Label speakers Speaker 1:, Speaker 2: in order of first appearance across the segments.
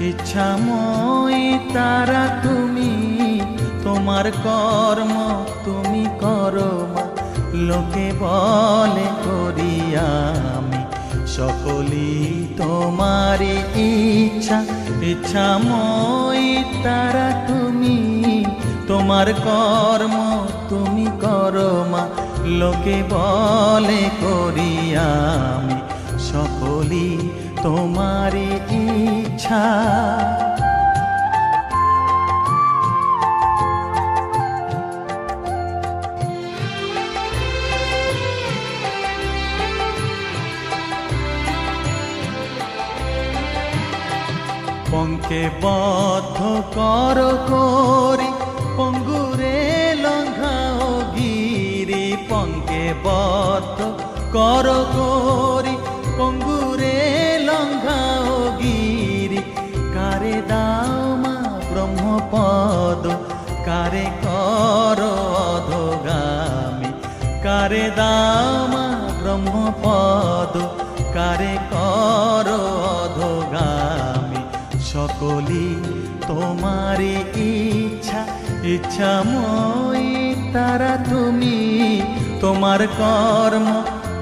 Speaker 1: ইচ্ছাময়ী তারা তুমি, তোমার কর্ম তুমি করো মা, লোকে বলে করি আমি সকলই তোমারই ইচ্ছা। ইচ্ছাময়ী তারা তুমি, তোমার কর্ম তুমি করো মা, লোকে বলে করি আমি সকলই তোমারই ইচ্ছা। পঙ্কে বদ্ধ কর করি পঙ্গুরে লঙ্ঘাও গিরি, পঙ্কে বদ্ধ কর করি পঙ্গুরে লঙ্ঘাও গিরি। কারে দাও মা ব্রহ্মপদ, কারে কর অধোগামী, কারে দাও মা ব্রহ্মপদ, কারে কর অধোগামী সকলই তোমারই ইচ্ছা। ইচ্ছাময়ী তারা তুমি, তোমার কর্ম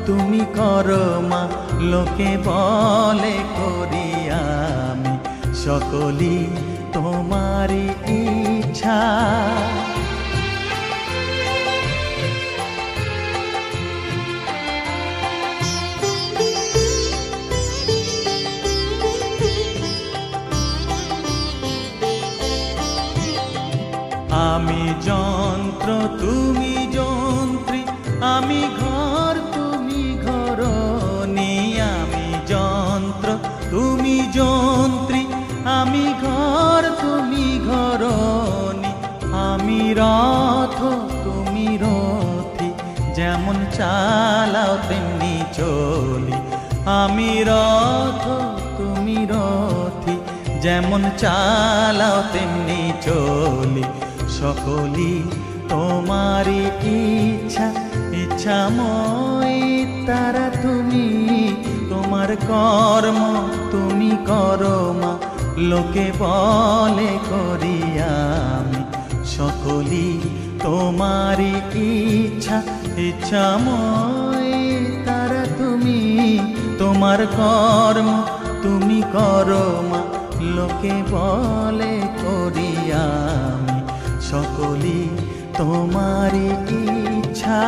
Speaker 1: তুমি করো মা, লোকে বলে করি আমি সকলই তোমারই ইচ্ছা। আমি যন্ত্র তুমি যন্ত্রী, আমি ঘর তুমি ঘরণী। আমি যন্ত্র তুমি যন্ত্রী, আমি ঘর তুমি ঘরণী। আমি রথ তুমি রথী, যেমন চালাও তেমনি চলি। আমি রথ তুমি রথী, যেমন চালাও তেমনি চলি সকলই তোমারই ইচ্ছা। ইচ্ছাময়ী তারা তুমি, তোমার কর্ম তুমি করো মা, লোকে বলে করি আমি সকলই তোমারই ইচ্ছা। ইচ্ছাময়ী তারা তুমি, তোমার কর্ম তুমি করো মা, লোকে বলে করি আমি সকলই তোমারই ইচ্ছা।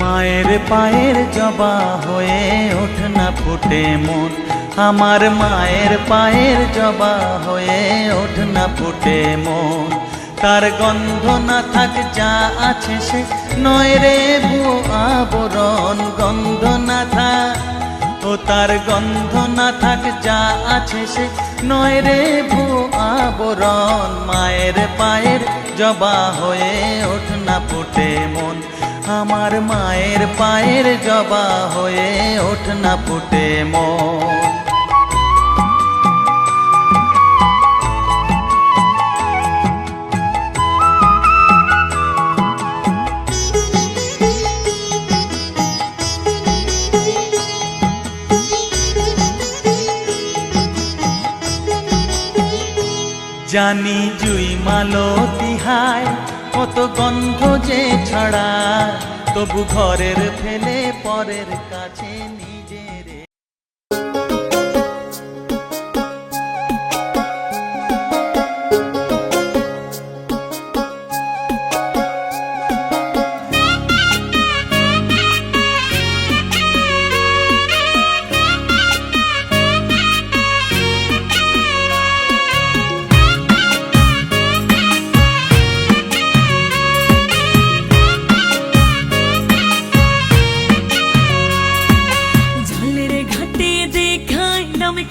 Speaker 1: মায়ের পায়ের জবা হয়ে ওঠ না ফুটে মন, আমার মায়ের পায়ের জবা হয়ে ওঠ না ফুটে মন। তার গন্ধ না থাক যা আছে সে নয় রে ভুয়ো আবরণ, গন্ধ না থাক ও তার গন্ধ না থাক যা আছে সে নয় রে ভুয়ো আবরণ। মায়ের পায়ের জবা হয়ে ওঠ না ফুটে মন, আমার মায়ের পায়ের জবা হয়ে ওঠ না ফুটে মন। জানি জুই মালতী হায় কত গন্ধ যে ছড়া, তবু ঘরের ফেলে পরের কাছে নিজের।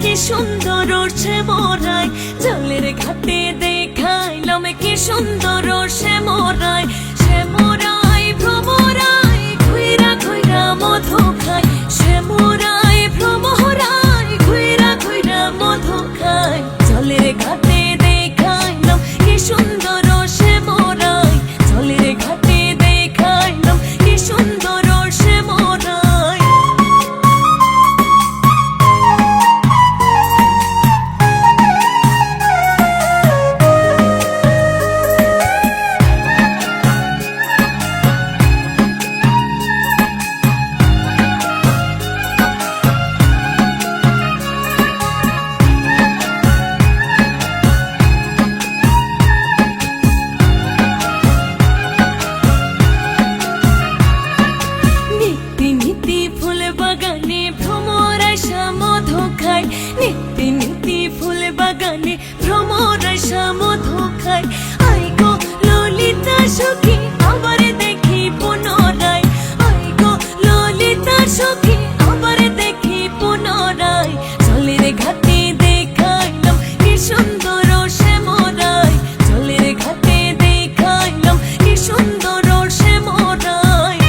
Speaker 2: কি সুন্দর সে মোরাই, জলের ঘাটে দেখাইলাম কি সুন্দর সে মোরাই, সে মোরাই ভ্রমরাই ঘুইরা ঘুইরা মোদ মধু খায় শ্যামরায় ভ্রমরায় ঘুইরা ঘুইরা মধু খায় জলের ঘাটে দেখাইলাম কি সুন্দর শ্যামরায় জলের ঘাটে দেখাইলাম কি সুন্দর শ্যামরায় নিত্যি নিত্যি ফুল বাগানে ভ্রমর আশা মধু খায় নিত্যি নিত্যি ফুল বাগানে ভ্রমর আশা মধু খায় আই গো ললিতা সখী আবার দেখি পুনরায় আই গো ললিতা সখী আবার দেখি পুনরায় জলের ঘাটে দেখাইলাম কি সুন্দর শ্যামরায় জলের ঘাটে দেখাইলাম কি সুন্দর শ্যামরায়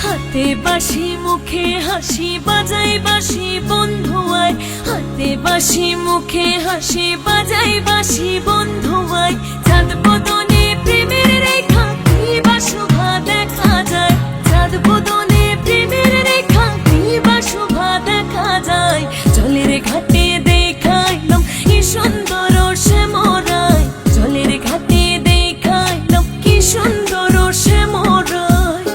Speaker 2: হাতে বাঁশি মুখে হাসি বাজাই বাঁশি বন্ধু আয় হাতে বাঁশি মুখে হাসি বাজাই বাঁশি বন্ধু আয় চাঁদ বদনে প্রেমের রেখা কি বা শোভা দেখা যায় চাঁদ বদনে প্রেমের রেখা কি বা শোভা দেখা যায় জলের ঘাটে দেখাইলাম কি সুন্দর শ্যামরায় জলের ঘাটে দেখাইলাম কি সুন্দর শ্যামরায়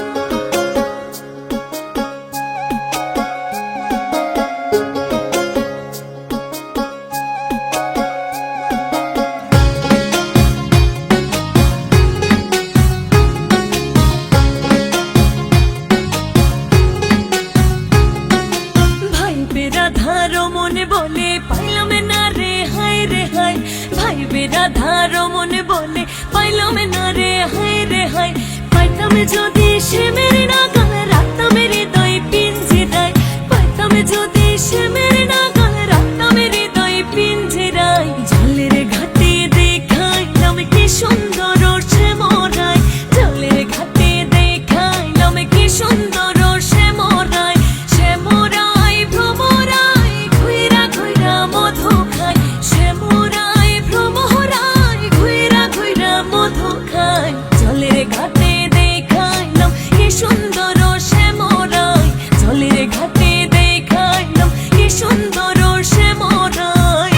Speaker 2: ভাইবে রাধা রমন বলে পাইলাম না রে হায় রে হায় ভাইবে রাধা রমন বলে পাইলাম না রে হায় রে হায় পাইতাম যদি শ্যামের নাগাল রাখতাম হৃদয় পিঞ্জিরায় পাইতাম যদি শ্যামের নাগাল রাখতাম হৃদয় পিঞ্জিরায় জলের ঘাটে দেখাইলাম কি সুন্দর শ্যামরায় জলের ঘাটে দেখাইলাম কি সুন্দর শ্যামরায় শ্যামরায় ভ্রমরায় ঘুইরা ঘুইরা মধু খায় শ্যামরায় ভ্রমরায় ঘুইরা ঘুইরা মধু খায় জলের ঘাটে দেখাইলাম কি সুন্দর শ্যামরায় জলের ঘাটে দেখাইলাম কি সুন্দর শ্যামরায়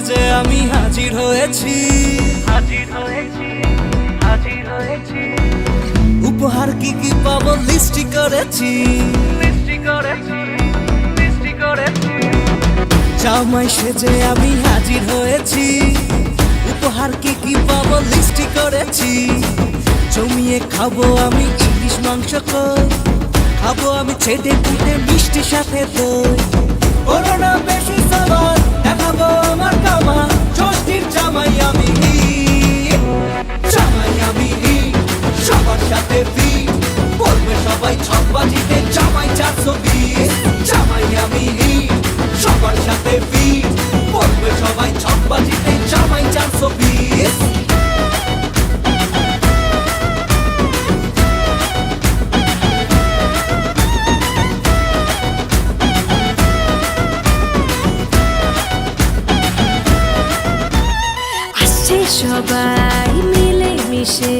Speaker 3: সেজে আমি হাজির হয়েছি, উপহার কি কি পাবো লিস্টি করেছি, জামাই সেজে আমি হাজির হয়েছি, উপহার কি কি পাবো লিস্টি করেছি। জমিয়ে খাবো আমি ইলিশ মাংস কই, খাবো আমি ছেটে পুটে মিষ্টি সাথে দই। ওরো না বেশি সাবান দেখাবো আমার কামা, ষষ্ঠীর জামাই আমি জামাই আমি সবার সাথে ফিট, বলবে সবাই ছকবাজিতে জামাই 420। জামাই আমি সবার সাথে ফিট, বলবে সবাই ছকবাজিতে জামাই 420।
Speaker 2: সবাই মিলে মিশে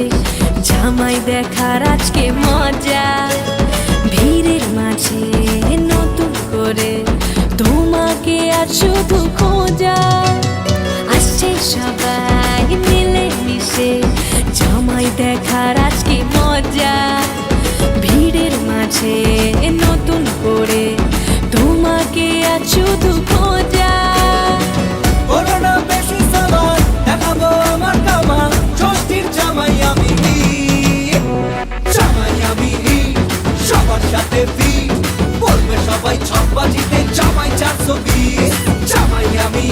Speaker 2: জামাই দেখার আজকে মজা, ভিড়ের মাঝে নতুন করে তোমাকে আর শুধু খোঁজা। আসছে সবাই মিলে মিশে জামাই দেখার আজকে মজা, ভিড়ের মাঝে নতুন করে তোমাকে আর শুধু খোঁজা।
Speaker 3: করোনা বেশি সাবান দেখাবো আমার কামা, ষষ্ঠীর জামাই আমি জামাই আমি সবার সাথে ফিট, বলবে সবাই ছকবাজিতে জামাই 420। জামাই আমি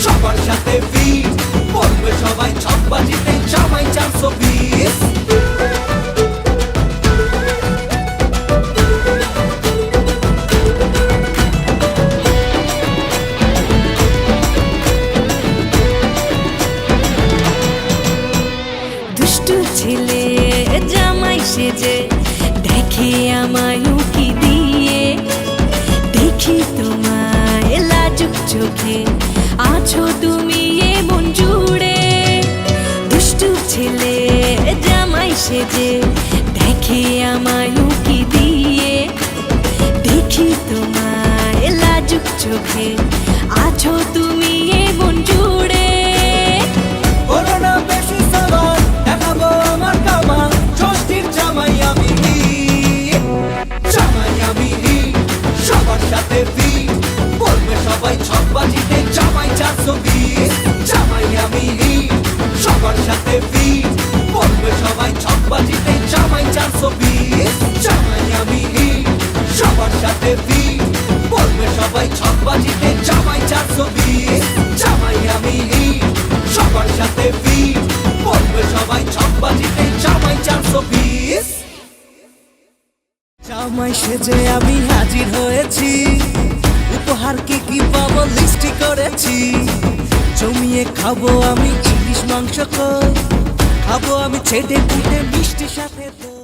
Speaker 3: সবার সাথে ফিট, বলবে সবাই ছকবাজিতে জামাই 420।
Speaker 2: ছেলে জামাই সেজে দেখে আমায় উকি দিয়ে, দেখি তোমায় লাজুক চোখে আছো তুমি এমন জুড়ে। দুষ্টু ছেলে জামাই সেজে দেখে আমায় উকি দিয়ে, দেখি তোমায় লাজুক চোখে আছো তুমি এমন জুড়ে।
Speaker 3: করোনা বেশি সাবান দেখাবো আমার কামা, ষষ্ঠীর জামাই আমি জামাই আমি সবার সাথে ফিট, বলবে সবাই ছকবাজিতে জামাই 420। জামাই আমি সবার সাথে ফিট, বলবে সবাই ছকবাজিতে জামাই 420। জামাই আমি সবার সাথে ফিট, বলবে সবাই ছকবাজিতে জামাই 420। জামাই আমি সবার সাথে ফিট, বলবে সবাই ছকবাজিতে জামাই 420। জামাই সেজে আমি হাজির হয়েছি, উপহার কি কি পাবো লিস্টি করেছি। জমিয়ে খাবো আমি ইলিশ মাংস কই, খাবো আমি ছেটে পুটে মিষ্টি সাথে দই।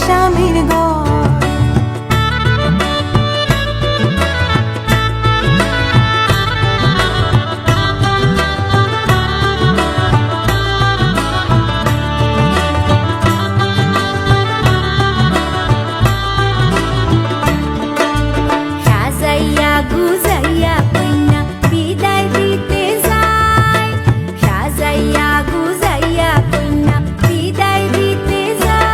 Speaker 2: স্বামীর ঘর।
Speaker 4: সাজাইয়া গুজাইয়া কইনা বিদায় দিতে যায়, সাজাইয়া গুজাইয়া কইনা বিদায় দিতে যায়।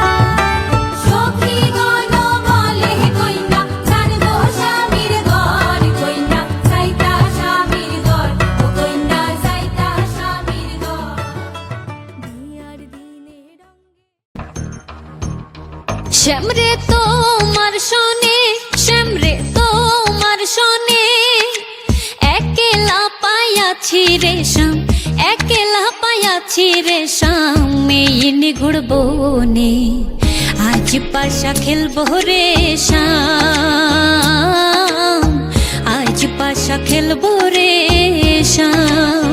Speaker 2: সখীগণ বলে কইনা জানবো স্বামীর ঘর, কইনা যাইতা স্বামীর ঘর, ও কইনা যাইতা স্বামীর ঘর।
Speaker 4: বিয়ার দিনে
Speaker 2: শ্যামরে তোমার শোনে, শ্যামরে তোমার শোনে, একলা পায়াছি রে শ্যাম, একলা পায়াছি রে শ্যাম, মেয়ে নিগুড় বনে আজ পাশা খেলবো রে শ্যাম, আজ পাশা খেলবো রে শ্যাম।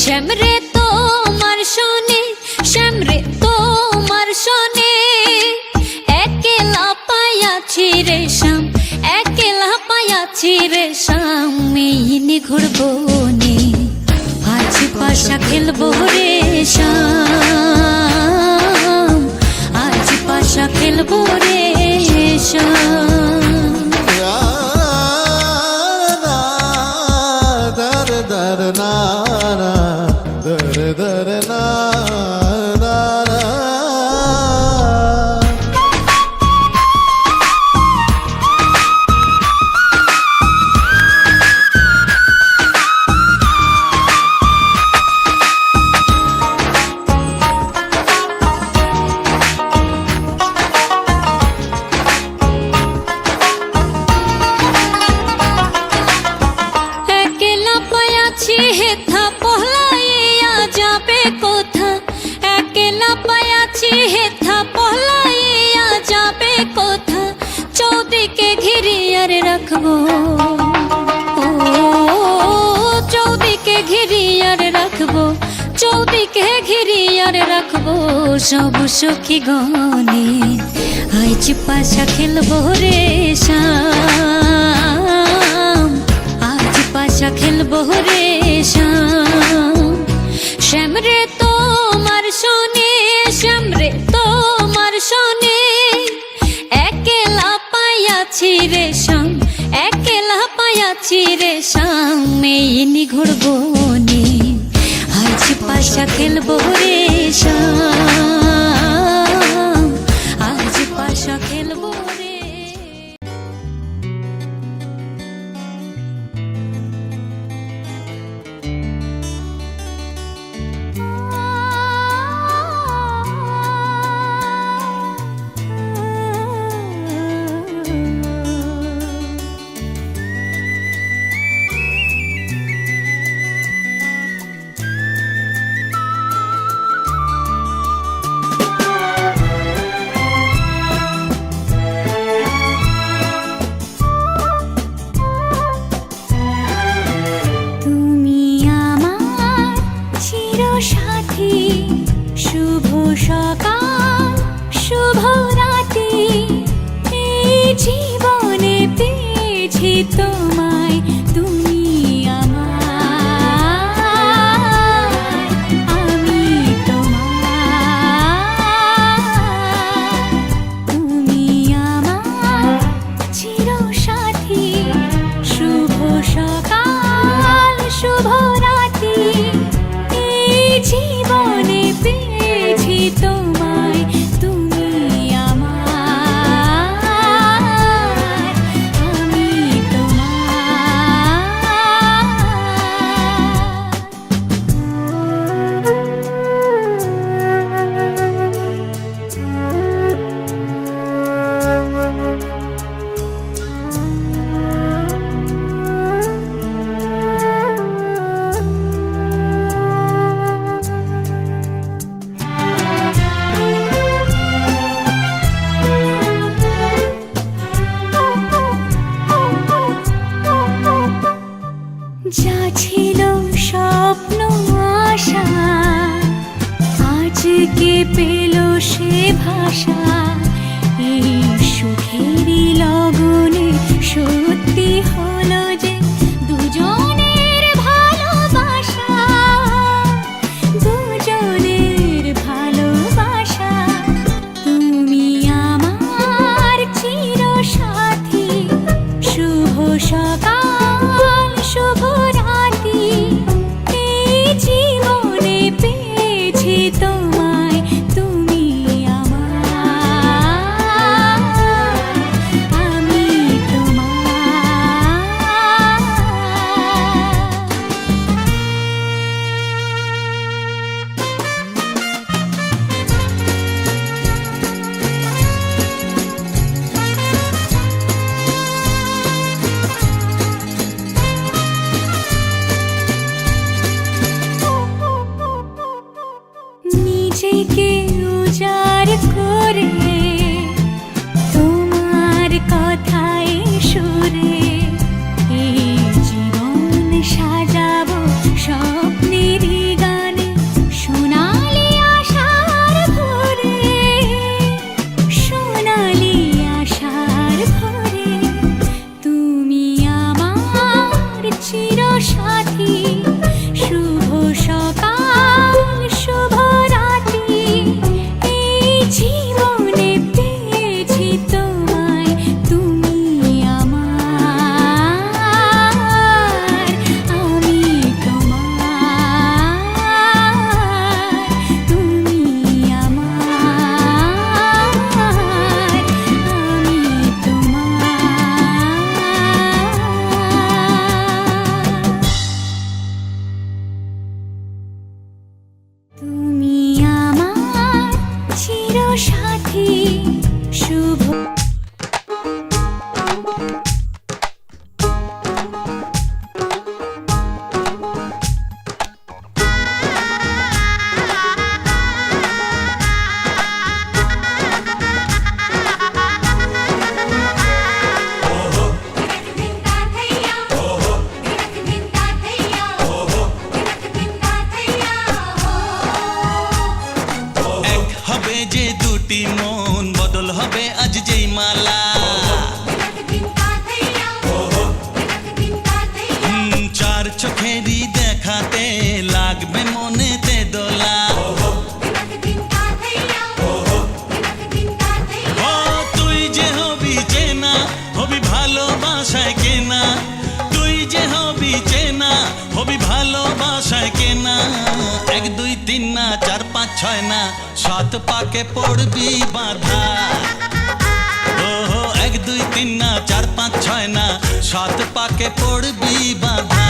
Speaker 2: শ্যামরে তোমার শোনে, শ্যামরে তোমার শোনে, একলা পায়াছি রে শ্যাম, একলা পায়াছি রে শ্যাম, মেয়ে নিঘুড় বনে আজ পাশা খেলবো রে শ্যাম, আজ পাশা খেলবো রে শ্যাম।
Speaker 5: dar dar na na dar dar na na na
Speaker 2: একলা পায়াছি হেথা পহলাইয়া যাবে কোথা, একলা পায়াছি হেথা পহলাইয়া যাবে কোথা, চৌদিকে ঘিরিয়ার রাখবো, ও চৌদিকে ঘিরিয়ার রাখবো, চৌদিকে ঘিরিয়ার রাখবো সব সখী গনে আজ পাশা খেলবো রে শ্যাম, আজ পাশা খেলবো রে শ্যাম। শ্যামরে তোমার শোনে, শ্যামরে তোমার শোনে, একলা পায়াছি রে শ্যাম, একলা পায়াছি রে শ্যাম, মেয়ে নিঘুড় বনে আজ পাশা খেলবো রে শ্যাম, আজ পাশা খেলবো রে।
Speaker 4: তুমি আমার চিরসাথী, শুভ সকাল শুভ রাতি, এই জীবনে পেয়েছি তোমায়, তুমি আমার, আমি তোমার। তুমি আমার চিরসাথী, শুভ সকাল শুভ রাতি, এই জীবনে পেয়েছি তোমায়, তুমি আমার, আমি যা ছিল স্বপ্ন আশা, আজকে পেল সে ভাষা,
Speaker 1: ছয় না, 7 পাকে পড়বি বাঁধা। ওহো 1 2 3 না, 4 5 6 না, 7 পাকে পড়বি বাঁধা।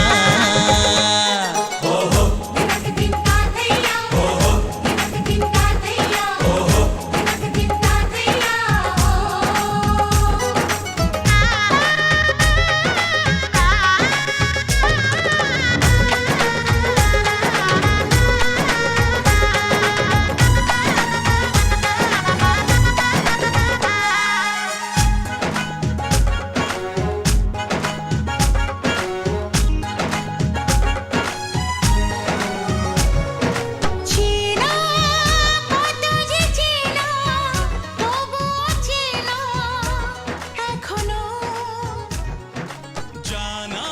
Speaker 1: জানা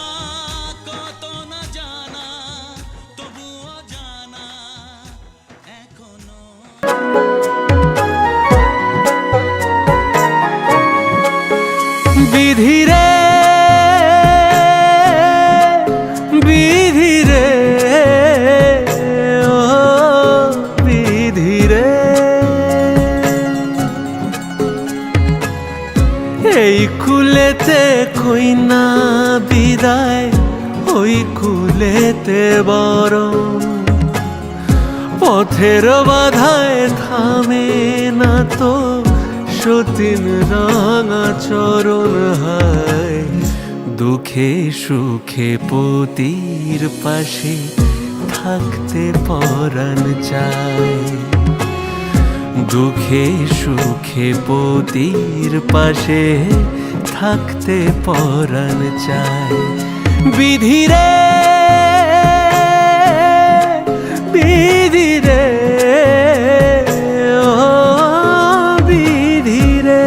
Speaker 1: কত না জানা, তবুও জানা এখনো।
Speaker 3: বিধিরে বিধিরে ও বিধিরে, এই কুলেতে কইনা বিদায়, ওই কুলেতে বরং পথের বাধায় থামে না তো সতীন রাঙা চরণ হায়। দুঃখে সুখে পতির পাশে থাকতে পরাণ চায়, দুঃখে সুখে পতির পাশে থাকতে পরাণ চায়। বিধিরে বিধিরে ও বিধিরে।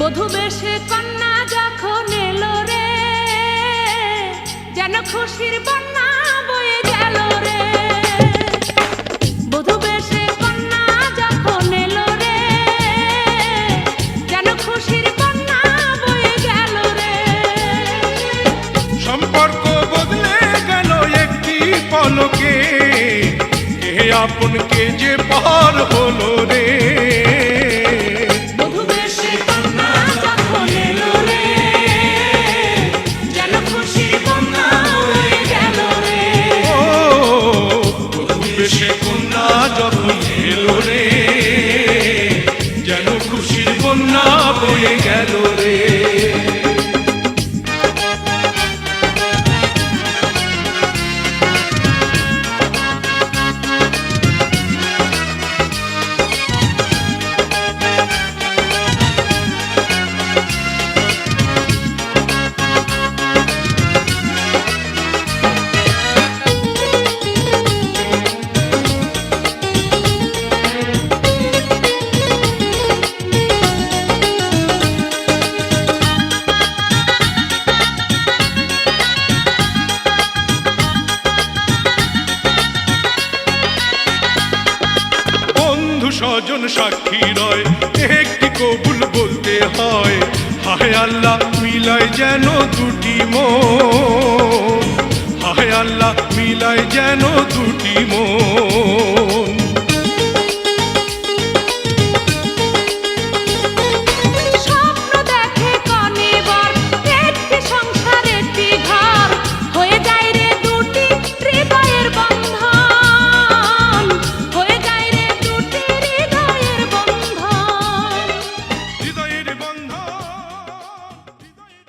Speaker 2: বধূ বেশে কন্যা যখন এলো রে, যেন খুশির বন্যা বয়ে গেল রে। বধূ বেশে কন্যা যখন এলো রে, যেন খুশির বন্যা বয়ে গেল রে।
Speaker 6: সম্পর্ক বদলে গেল একটি পলকে, কে আপন কে যে পর হলো রে।
Speaker 2: বধূ বেশে কন্যা যখন এলো রে, যেন খুশির বন্যা বয়ে গেল রে।
Speaker 6: ও বেশে কন্যা যখন এলো রে, যেন খুশির বন্যা বয়ে গেল রে। স্বজন সাক্ষী রয়, একটি কবুল বলতে হয়। হায় আল্লাহ মিলায় যেন দুটি মন, হায় আল্লাহ মিলায় যেন দুটি মন।